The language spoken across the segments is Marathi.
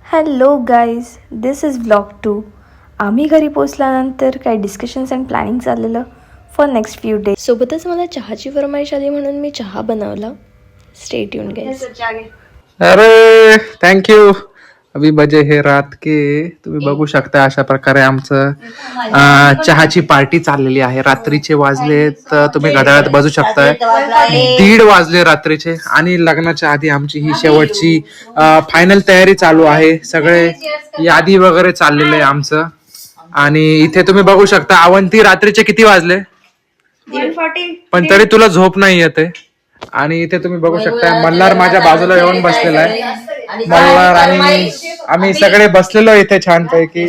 Hello guys, this is vlog 2. आम्ही घरी पोचल्यानंतर काही डिस्कशन्स अँड प्लॅनिंग चाललेलं फॉर नेक्स्ट फ्यू डेज. सोबतच मला चहाची फरमाईश आली म्हणून मी चहा बनवला. Stay tune guys. अरे थँक्यू. अभी बजे हे रात के तुम्ही बघू शकता अशा प्रकारे आमचं चहाची पार्टी चाललेली आहे. रात्रीचे वाजले तर तुम्ही घड्याळात बघू शकताय 1:30 वाजले रात्रीचे आणि लग्नाच्या आधी आमची ही शेवटची फायनल तयारी चालू आहे. सगळे यादी वगैरे चाललेलं आहे आमचं. आणि इथे तुम्ही बघू शकता अवंती रात्रीचे किती वाजले पण तरी तुला झोप नाही येते. आणि इथे तुम्ही बघू शकता मल्हार माझ्या बाजूला येऊन बसलेला आहे. मल्हार आणि आम्ही सगळे बसलेलो इथे छानपैकी.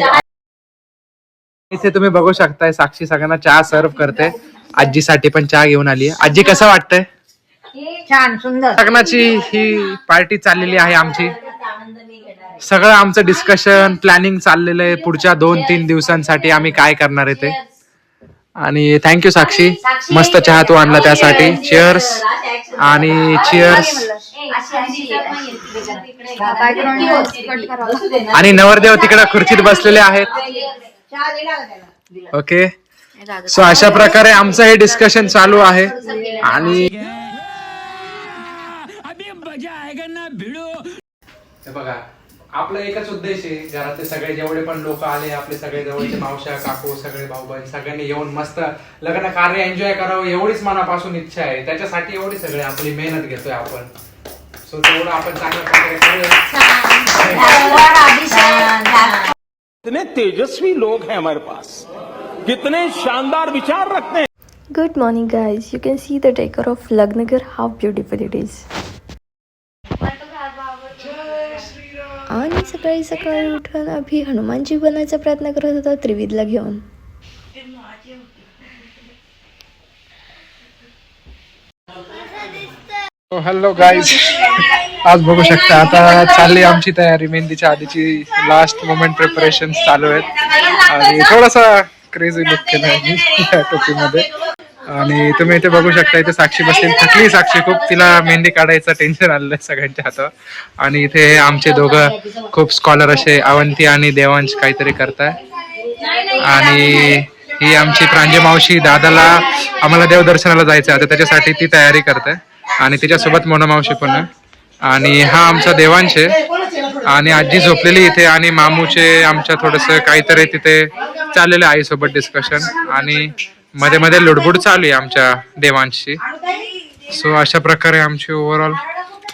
इथे तुम्ही बघू शकताय साक्षी सगळ्यांना चहा सर्व करते. आजीसाठी पण चहा घेऊन आली. आजी कसं वाटतंय? छान सुंदर. लग्नाची ही पार्टी चाललेली आहे आमची. सगळं आमचं डिस्कशन प्लॅनिंग चाललेलं आहे पुढच्या 2-3 दिवसांसाठी आम्ही काय करणार आहे ते. आणि थँक्यू साक्षी, मस्त चहा तू आणला त्यासाठी. चिअर्स आणि चिअर्स. आणि नवरदेव तिकडे खुर्चीत बसलेले आहेत. ओके, सो अशा प्रकारे आमचं हे डिस्कशन चालू आहे. आणि बघा आपला एकच उद्देश आहे, घरातले सगळे जेवढे पण लोक आले, आपले सगळे जवळचे मावश्या काकू सगळे भाऊ बहीण सगळ्यांनी येऊन मस्त लग्न कार्य एन्जॉय करावं एवढीच मनापासून इच्छा आहे. त्याच्यासाठी एवढी सगळे आपली मेहनत घेतोय आपण. सो तेवढं आपण चांगल्या प्रकारे करूया. कितने तेजस्वी लोग हैं हमारे पास, कितने शानदार विचार रखते हैं. Good morning guys. You can see the decor of लग्नगर, हाऊ ब्युटिफुल इट इज. आणि सकाळी सकाळी उठून अभि हनुमानजी बनायचा प्रयत्न करत होता त्रिविधला घेऊन. हॅलो गाईज, आज बघू शकता आता चालली आमची तयारी. मेहंदीच्या आधीची लास्ट मोमेंट प्रिपरेशन चालू आहेत. आणि थोडासा क्रेझी लुक केला आहे या टोपीमध्ये. आणि तुम्ही इथे बघू शकता इथे साक्षी बसली. थकली साक्षी खूप, तिला मेहंदी काढायचं टेन्शन आलेलं आहे सगळ्यांच्या हातावर. आणि इथे आमचे दोघं खूप स्कॉलर असे अवंती आणि देवांश काहीतरी करताय. आणि ही आमची प्रांजू मावशी, दादाला आम्हाला देवदर्शनाला जायचं आहे त्याच्यासाठी ती तयारी करते. आणि तिच्यासोबत मोना मावशी पण आहे. आणि हा आमचा देवांश आहे. आणि आजी झोपलेली इथे. आणि मामूचे आमच्या थोडंसं काहीतरी तिथे चाललेलं आहे आईसोबत डिस्कशन. आणि मध्ये मध्ये लुडबुड चालू आहे आमच्या देवांशची. सो अशा प्रकारे आमची ओव्हरऑल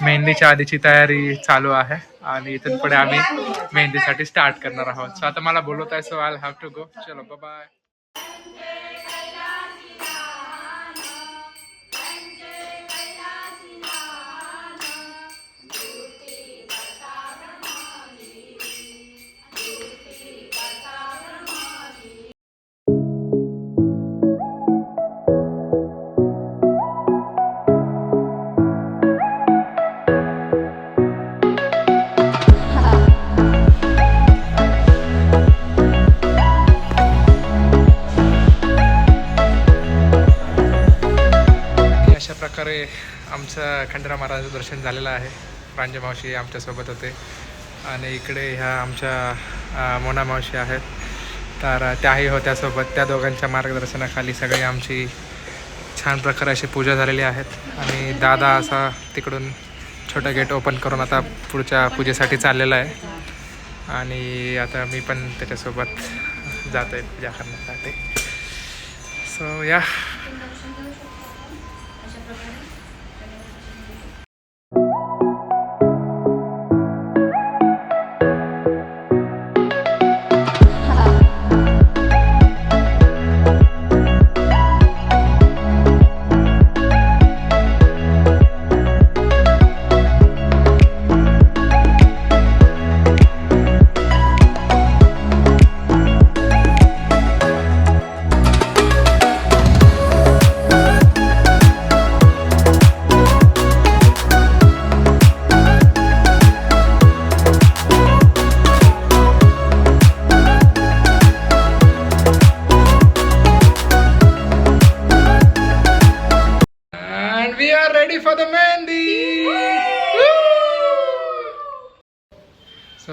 मेहंदीच्या आधीची तयारी चालू आहे. आणि इथून पुढे आम्ही मेहंदीसाठी स्टार्ट करणार आहोत. सो आता मला बोलवत आहे, so I have to go. चलो बाय बाय. प्रकारे आमचं खंडेराव महाराजांचं दर्शन झालेलं आहे. प्रांजू मावशी आमच्यासोबत होते. आणि इकडे ह्या आमच्या मोना मावशी आहेत, तर त्याही होत्या सोबत. त्या दोघांच्या मार्गदर्शनाखाली सगळी आमची छान प्रकारे अशी पूजा झालेली आहेत. आणि दादा असा तिकडून छोटं गेट ओपन करून आता पुढच्या पूजेसाठी चाललेला आहे. आणि आता मी पण त्याच्यासोबत जातो आहे पूजा करण्यासाठी. सो या.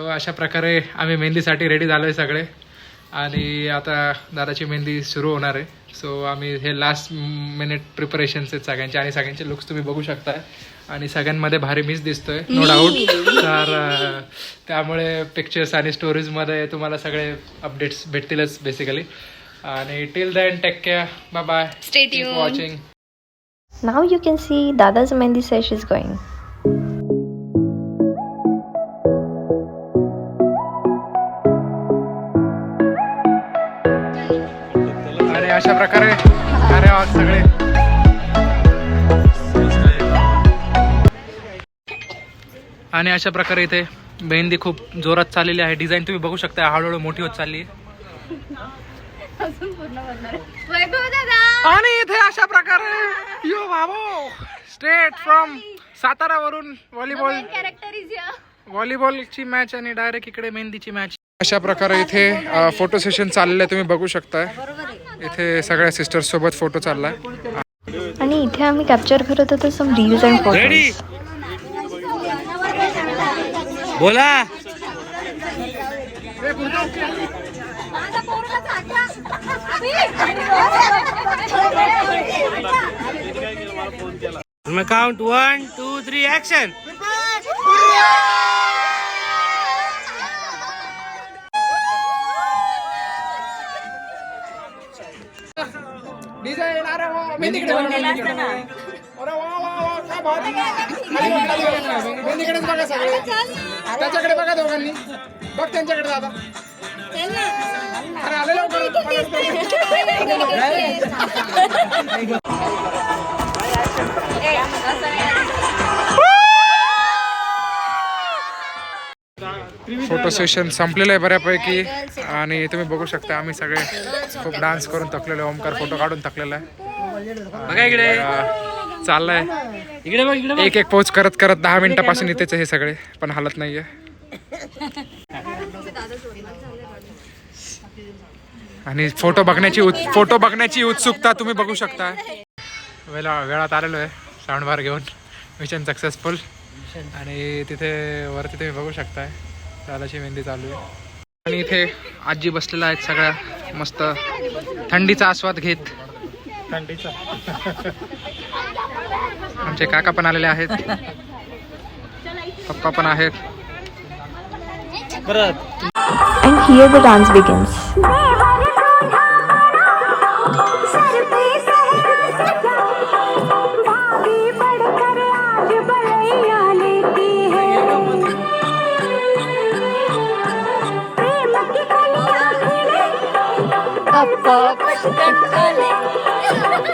सो अशा प्रकारे आम्ही मेहंदीसाठी रेडी झालो आहे सगळे आणि आता दादाची मेहंदी सुरू होणार आहे. सो आम्ही हे लास्ट मिनिट प्रिपरेशन्स आहेत सगळ्यांचे आणि सगळ्यांचे लुक्स तुम्ही बघू शकताय आणि सगळ्यांमध्ये भारी मिस दिसतोय नो डाऊट. तर त्यामुळे पिक्चर्स आणि स्टोरीजमध्ये तुम्हाला सगळे अपडेट्स भेटतीलच बेसिकली. आणि till then take care, bye bye, Stay tuned. Watching. Now you can see Dada's Mehndi sesh is going. आणि अशा प्रकारे अरे आवाज सगळे आणि अशा प्रकारे इथे मेहंदी खूप जोरात चाललेली आहे. डिझाईन तुम्ही बघू शकता हळूहळू मोठी होत चालली आहे. आणि इथे अशा प्रकारे यो बाबो स्ट्रेट फ्रॉम सातारा वरून व्हॉलीबॉलची मॅच आणि डायरेक्ट इकडे मेहंदीची मॅच. अशा प्रकारे इथे फोटो सेशन चाललेलं आहे तुम्ही बघू शकताय. इथे सगळ्या सिस्टर्स सोबत फोटो चाललाय आणि इथे आम्ही कॅप्चर करत होतो सम रील्स अँड फोटोज. बोला. Count 1 2 3 action. डिझाईन अरे वा मेहंदीकडे बघा, मेहंदीकडे. अरे वा वा वा काय भारी. मेहंदीकडेच बघा सगळे, त्याच्याकडे बघा दोघांनी, बघ त्यांच्याकडे दादा. अरे आले लवकर. फोटो सेशन संपलेलं आहे बऱ्यापैकी आणि तुम्ही बघू शकता आम्ही सगळे खूप डान्स करून थकलेलो आहे. ओमकार फोटो काढून थकलेला आहे. बघा इकडे चाललंय इकडे बघ इकडे एक एक पोच करत करत 10 मिनिटापासून इथेच हे सगळे पण हालत नाहीये. आणि फोटो बघण्याची उत्सुकता तुम्ही बघू शकता. वेळात आलेलो आहे साऊंड बार घेऊन. Mission successful. आणि तिथे वरती तुम्ही बघू शकताय दादाची मेहंदी चालू आहे. आणि इथे आजी बसलेल्या आहेत सगळ्या मस्त थंडीचा आस्वाद घेत. थंडीचा आमचे काका पण आलेले आहेत, पप्पा पण आहेत. And here the dance begins.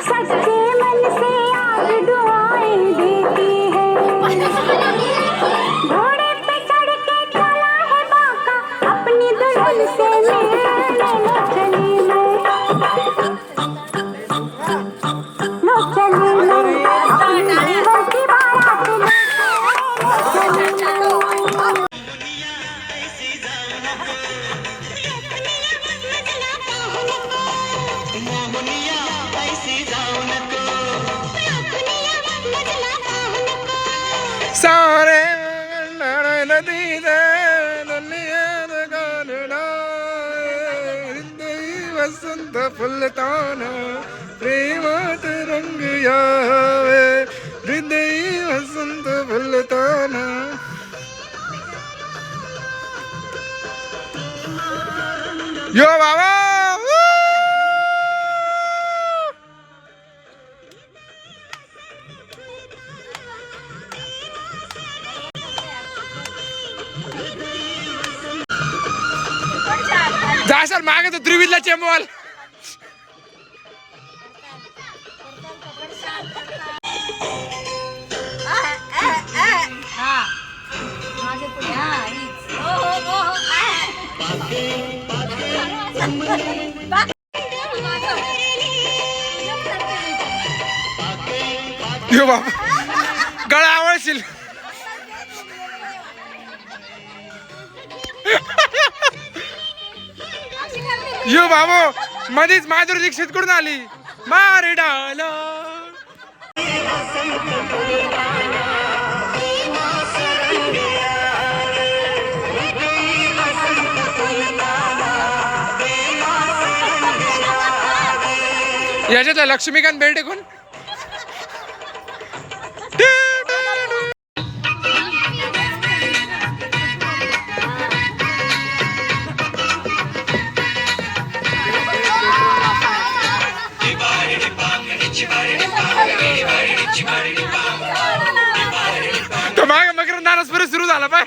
सच्चे मन से आज दुआएं देती है. घोड़े पे चढ़ के चला है बाका अपनी दुल्हन से मिलने चली मैं अपनी जीवन की बारात लेने चली. सारे वसंत फुलताना प्रेमात रंग यावे. हृदय वसंत फुलताना. यो बाबा जाशाल मागे तो त्रिविधला चेंबवाल. यो बाबा गळा आवळशील. यो बाबो मध्येच माधुरी दीक्षित कडून आली. मार डालो याच्यातला लक्ष्मीकांत बेर्डे कोण? तो माग मकरंद परत सुरू झाला पाय.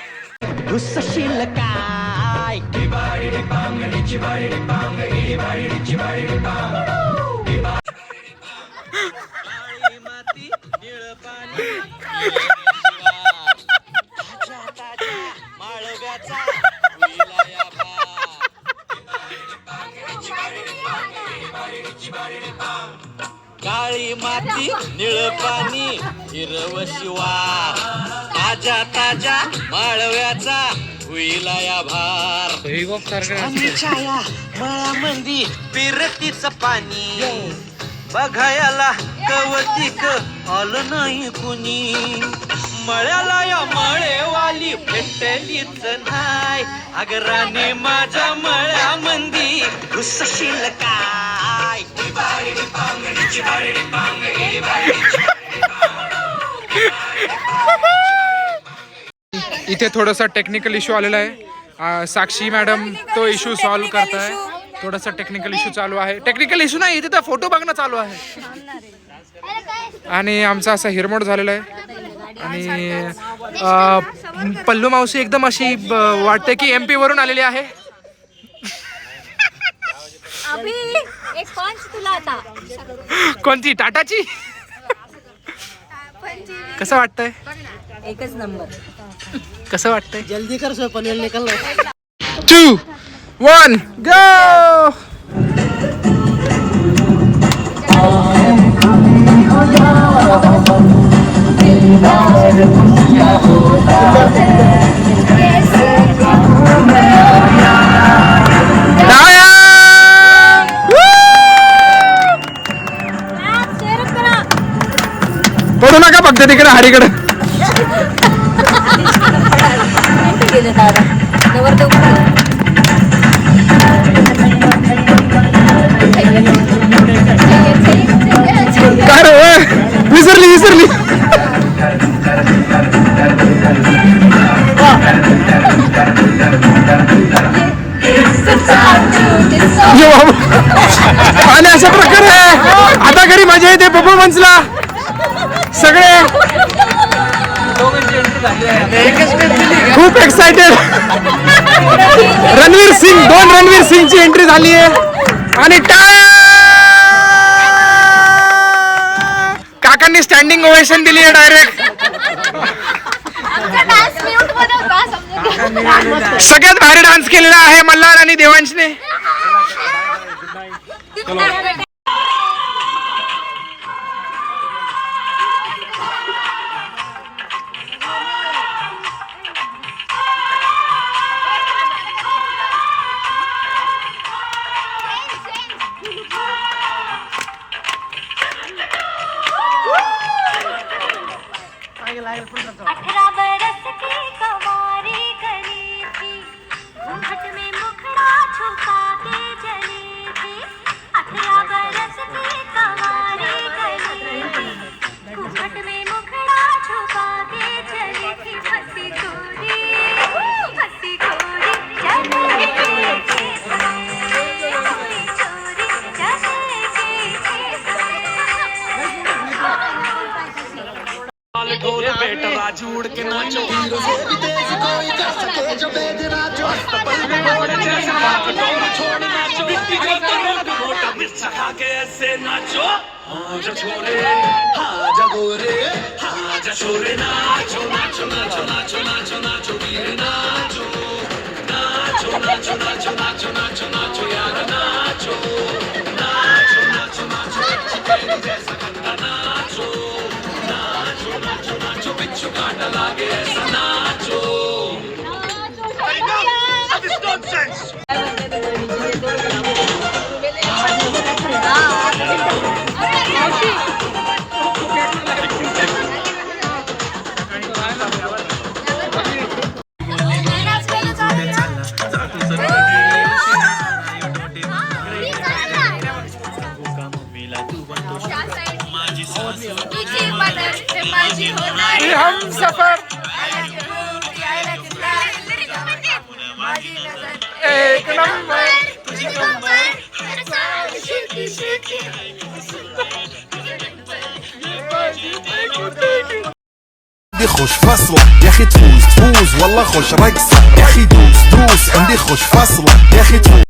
काळी माती निळ पाणी हिरव शिवा ताजा ताजा माळव्याचा हुईला या भार छाया मळामंदी पिरतीच पाणी बघायला कवतिक आलं नाही कुणी मळ्याला या मळेवाली भेटलीच नाही अगराने माझ्या मळ्यामंदी घुसशील काय इथे थोडासा टेक्निकल इश्यू आलेला आहे. साक्षी मॅडम तो इश्यू सॉल्व्ह करताय. थोडासा टेक्निकल इश्यू चालू आहे. टेक्निकल इश्यू नाही, इथे तर फोटो बघणं चालू आहे. आणि आमचा असा हिरमोड झालेला आहे. आणि पल्लू मावशी एकदम अशी वाटते की MP वरून आलेली आहे. अभी एक पंच तुला आता कोणती? टाटाची? कसं वाटतंय? एकच नंबर. कसं वाटतंय? जल्दी कर सो पनीर निकल 2, 1 गो. पडू नका फक्त तिकडे हरीकडे. काय रे विसरली. आणि अशा प्रकारे आता घरी मजा येते परफॉर्मन्सला. सगळे खूप एक्साइटेड. रणवीर सिंगची एंट्री झाली आहे. आणि काकांनी स्टँडिंग ओवेशन दिली आहे डायरेक्ट. सगळ्यात भारी डान्स केलेला आहे मल्हार आणि देवांशने. हम सफर एक नंबर عندي خوش فصلة يا اخي تفوز تفوز والله خوش رقصة يا اخي دوس دوس عندي خوش فصلة يا اخي تفوز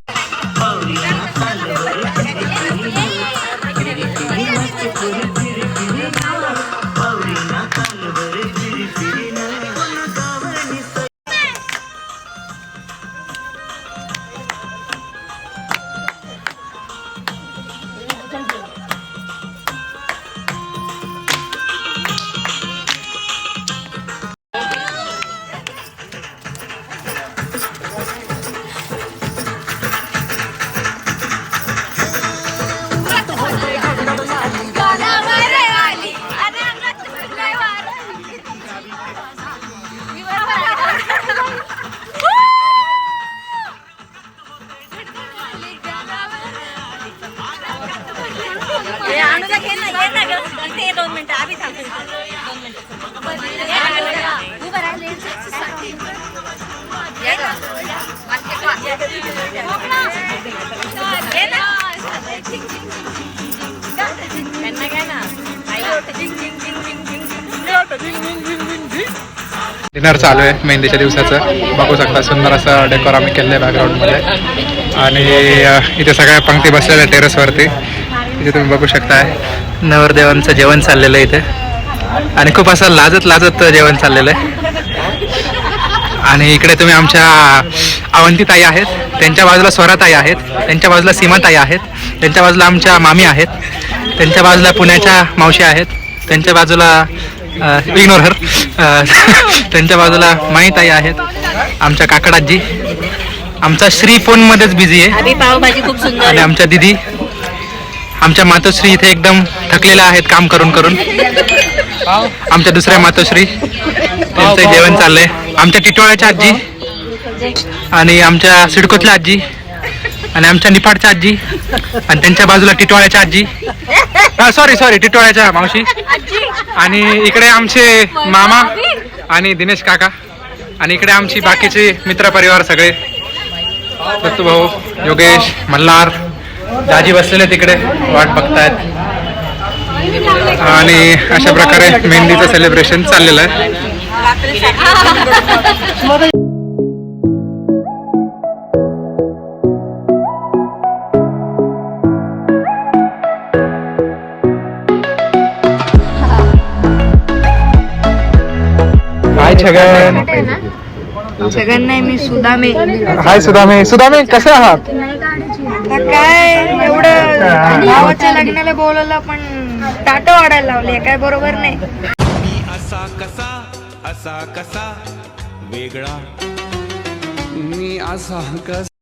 डिनर चालू आहे मेहंदीच्या दिवसाचं. बघू शकता सुंदर असं डेकोर आम्ही केलं आहे बॅकग्राऊंडमध्ये. आणि इथे सगळ्या पंक्ती बसलेल्या टेरेसवरती. इथे तुम्ही बघू शकताय नवरदेवांचं जेवण चाललेलं आहे इथे. आणि खूप असं लाजत लाजत जेवण चाललेलं आहे. आणि इकडे तुम्ही आमच्या अवंतीताई आहेत, त्यांच्या बाजूला स्वराताई आहेत, त्यांच्या बाजूला सीमाताई आहेत, त्यांच्या बाजूला आमच्या मामी आहेत, त्यांच्या बाजूला पुण्याच्या मावशी आहेत, त्यांच्या बाजूला इग्नोर हर त्यांच्या बाजूला माईताई आहेत, आमच्या काकडाजी, आमचा श्री फोनमध्येच बिझी आहे. पावभाजी खूप सुंदर आणि आमच्या दिदी, आमच्या मातोश्री इथे एकदम थकलेल्या आहेत काम करून करून. आमच्या दुसऱ्या मातोश्री, त्यांचं जेवण चाललंय. आमच्या टिटोळ्याच्या आजी आणि आमच्या सिडकोतल्या आजी आणि आमच्या निफाडच्या आजी आणि त्यांच्या बाजूला टिटोळ्याच्या आजी, सॉरी टिटोळ्याच्या मावशी. आणि इकडे आमचे मामा आणि दिनेश काका. आणि इकडे आमची बाकीचे मित्रपरिवार सगळे, दत्तू भाऊ, योगेश, मल्हार, दाजी बसलेले तिकडे वाट बघतायत. आणि अशा प्रकारे मेहंदीचं सेलिब्रेशन चाललेलं आहे. हाय छगन. छगन नाही, मी सुदामे. हाय सुदामे. सुदामे कसे आहात? काय एवढं भावाच्या लग्नाला बोलवलं पण टाटो वाढायला लावले, काय बरोबर नाही. असा कसा वेगळा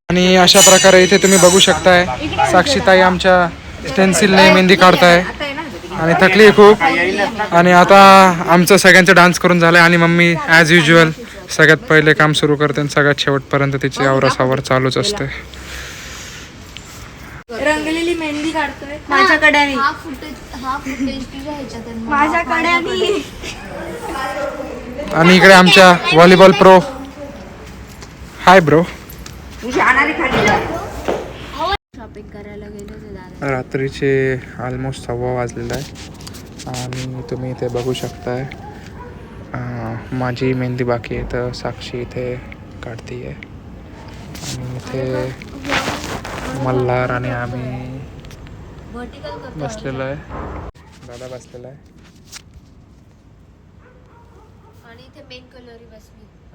आणि अशा प्रकारे इथे तुम्ही बघू शकताय साक्षीताई आमच्या स्टेन्सिलने मेहंदी काढताय आणि थकली खूप. आणि आता आमचं सगळ्यांचं डान्स करून झालंय आणि मम्मी ॲज युजल सगळ्यात पहिले काम सुरू करते आणि सगळ्यात शेवटपर्यंत तिची आवरासावर चालूच असते. रंगलेली मेहंदी काढतोय माझ्याकडे. माझ्याकडे. आणि इकडे आमच्या व्हॉलीबॉल प्रो. Hi bro. रात्रीचे ऑलमोस्ट 6:15 वाजलेला आहे आणि तुम्ही इथे बघू शकताय माझी मेहंदी बाकी आहे तर साक्षी इथे काढती आहे. आणि इथे मल्हार आणि आम्ही बसलेलो आहे, दादा बसलेला आहे.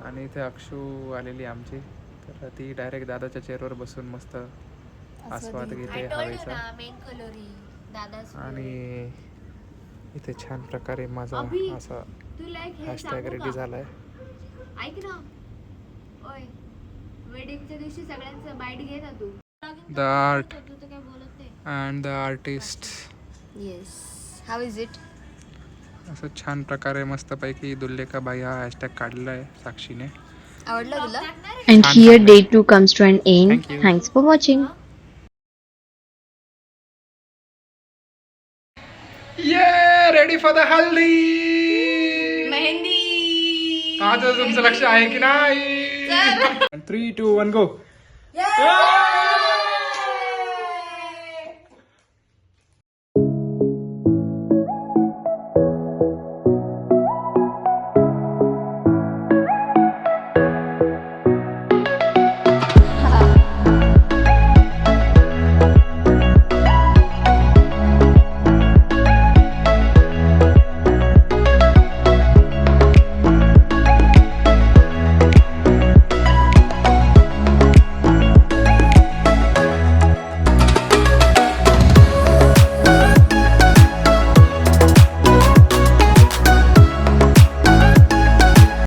आणि इथे अक्षू आलेली आमची, तर ती डायरेक्ट दादाच्या चेअरवर बसून मस्त आस्वाद घेते हवेचा. आणि इथे छान प्रकारे माझा असा हॅशटॅग रेडी झालाय. ऐक ना, ओय वेडिंगच्या दिवशी सगळ्यांचं बाईट घे ना तू. The art and the artist. Yes, how is it? असं छान प्रकारे मस्तपैकी दुल्लेका बाई हा हॅशटॅग काढलेला आहे साक्षीने. आवडलं तुला? And here day 2 comes to an end. Thank you. Thanks for watching. Yeah, ready for the haldi. Mehndi माझं तुमचं लक्ष आहे की नाही 3, 2, 1 गो